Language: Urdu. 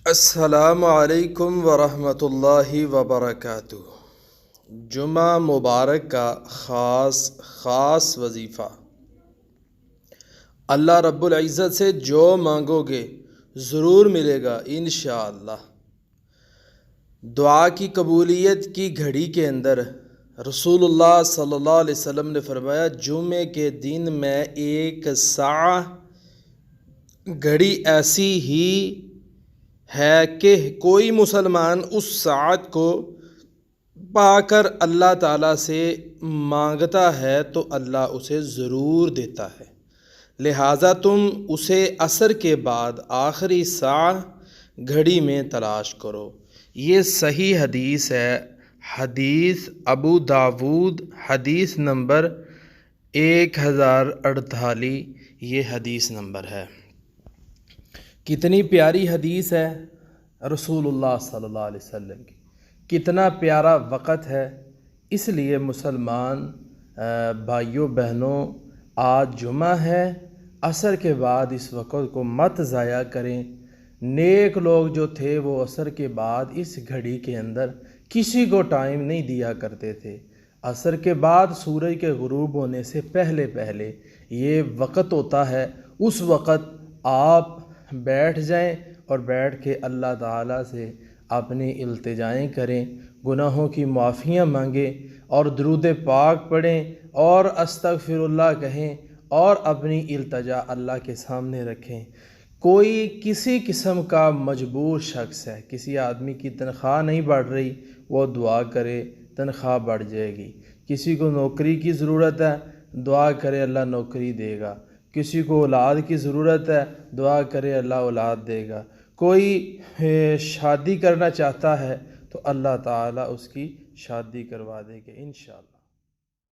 السلام علیکم ورحمۃ اللہ وبرکاتہ۔ جمعہ مبارک کا خاص وظیفہ۔ اللہ رب العزت سے جو مانگو گے ضرور ملے گا انشاءاللہ۔ دعا کی قبولیت کی گھڑی کے اندر رسول اللہ صلی اللہ علیہ وسلم نے فرمایا، جمعے کے دن میں ایک ساعہ گھڑی ایسی ہی ہے کہ کوئی مسلمان اس ساعت کو پا کر اللہ تعالیٰ سے مانگتا ہے تو اللہ اسے ضرور دیتا ہے، لہٰذا تم اسے عصر کے بعد آخری ساعہ گھڑی میں تلاش کرو۔ یہ صحیح حدیث ہے، حدیث ابو داود، حدیث نمبر 1048، یہ حدیث نمبر ہے۔ کتنی پیاری حدیث ہے رسول اللہ صلی اللہ علیہ وسلم کی، کتنا پیارا وقت ہے۔ اس لیے مسلمان بھائیوں بہنوں، آج جمعہ ہے، عصر کے بعد اس وقت کو مت ضائع کریں۔ نیک لوگ جو تھے وہ عصر کے بعد اس گھڑی کے اندر کسی کو ٹائم نہیں دیا کرتے تھے۔ عصر کے بعد سورج کے غروب ہونے سے پہلے یہ وقت ہوتا ہے، اس وقت آپ بیٹھ جائیں اور بیٹھ کے اللہ تعالیٰ سے اپنی التجائیں کریں، گناہوں کی معافیاں مانگیں اور درود پاک پڑھیں اور استغفر اللہ کہیں اور اپنی التجا اللہ کے سامنے رکھیں۔ کوئی کسی قسم کا مجبور شخص ہے، کسی آدمی کی تنخواہ نہیں بڑھ رہی، وہ دعا کرے تنخواہ بڑھ جائے گی۔ کسی کو نوکری کی ضرورت ہے، دعا کرے اللہ نوکری دے گا۔ کسی کو اولاد کی ضرورت ہے، دعا کرے اللہ اولاد دے گا۔ کوئی شادی کرنا چاہتا ہے تو اللہ تعالیٰ اس کی شادی کروا دے گا انشاءاللہ۔